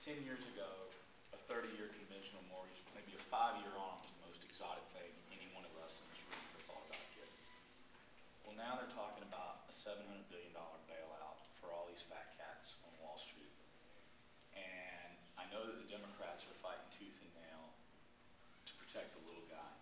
10 years ago, a 30-year conventional mortgage, maybe a 5-year ARM was the most exotic thing any one of us in this room could have thought about getting. Well, now they're talking about a $700 billion bailout for all these fat cats on Wall Street. And I know that the Democrats are fighting tooth and nail to protect the little guy,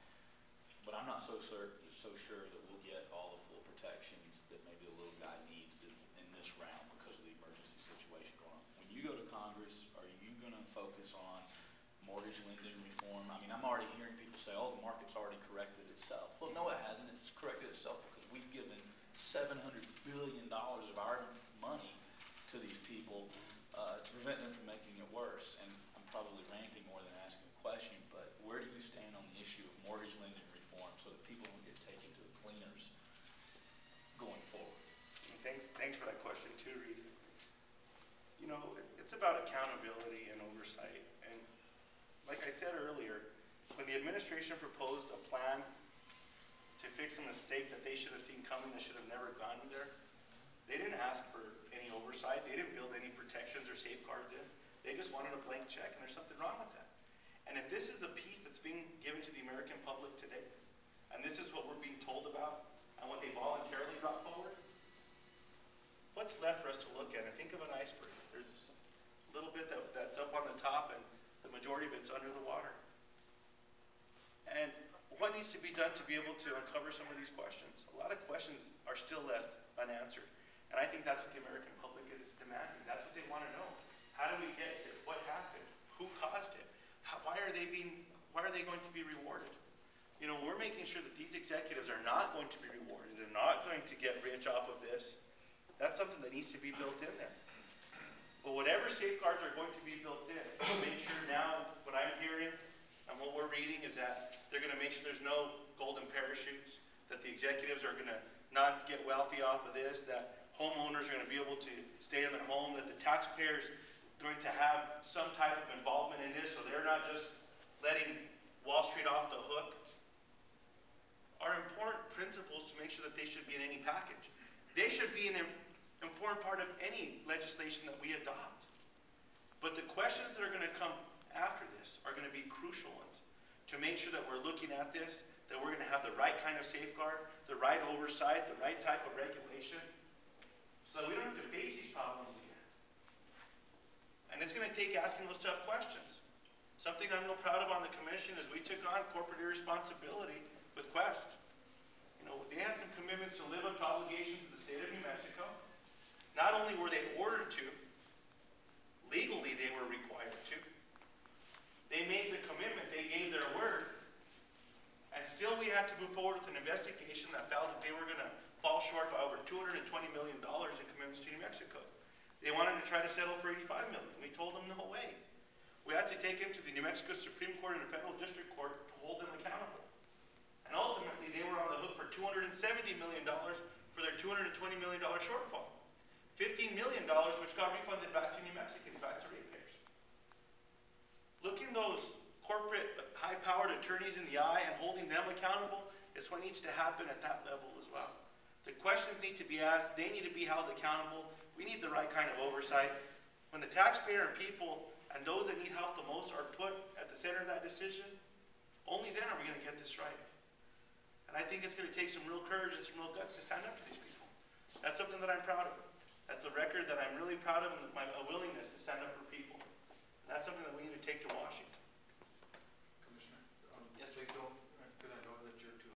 but I'm not so sure that we'll get all the full protections that maybe the little guy needs in this round because of the emergency situation going on. When you go to Congress, are you going to focus on mortgage lending reform? I mean, I'm already hearing people say, oh, the market's already corrected itself. Well, no, it hasn't. It's corrected itself because we've given $700 billion of our money to these people to prevent them from making it worse. And I'm probably ranting more than asking a question, but where do you stand on the issue of mortgage lending reform so that people don't get taken to the cleaners going forward? Thanks for that question too, Reese. You know, it's about accountability and oversight. And like I said earlier, when the administration proposed a plan to fix a mistake that they should have seen coming that should have never gotten there, they didn't ask for any oversight. They didn't build any protections or safeguards in. They just wanted a blank check, and there's something wrong with that. And if this is the piece that's being given to the American public today, and this is what we're being told about, and what they voluntarily brought forward, what's left for us to look at? And think of an iceberg. There's a little bit that's up on the top, and the majority of it's under the water. And what needs to be done to be able to uncover some of these questions? A lot of questions are still left unanswered. And I think that's what the American public is demanding. That's what they want to know. How do we get here? What happened? Who caused it? Why are they going to be rewarded? You know, we're making sure that these executives are not going to be rewarded and not going to get rich off of this. That's something that needs to be built in there. But whatever safeguards are going to be built in, make sure now what I'm hearing and what we're reading is that they're going to make sure there's no golden parachutes, that the executives are going to not get wealthy off of this, that homeowners are going to be able to stay in their home, that the taxpayers are going to have some type of involvement in this so they're not just letting Wall Street off the hook, are important principles to make sure that they should be in any package. They should be an important part of any legislation that we adopt. But the questions that are going to come after this are going to be crucial ones to make sure that we're looking at this, that we're going to have the right kind of safeguard, the right oversight, the right type of regulation, so that we don't have to face these problems again. And it's going to take asking those tough questions. Something I'm real proud of on the commission is we took on corporate irresponsibility with Quest. You know, they had some commitments to live up to obligations to the state of New Mexico. Not only were they ordered to, legally they were required to. They made the commitment, they gave their word, and still we had to move forward with an investigation that found that they were going to fall short by over $220 million in commitments to New Mexico. They wanted to try to settle for $85 million. We told them no way. We had to take them to the New Mexico Supreme Court and the Federal District Court to hold them accountable. And ultimately, they were on the hook for $270 million for their $220 million shortfall. $15 million, which got refunded back to New Mexicans, back to ratepayers. Looking those corporate high-powered attorneys in the eye and holding them accountable is what needs to happen at that level as well. The questions need to be asked. They need to be held accountable. We need the right kind of oversight. When the taxpayer and people and those that need help the most are put at the center of that decision, only then are we going to get this right. And I think it's going to take some real courage and some real guts to stand up to these people. That's something that I'm proud of. That's a record that I'm really proud of, and my willingness to stand up for people. And that's something that we need to take to Washington.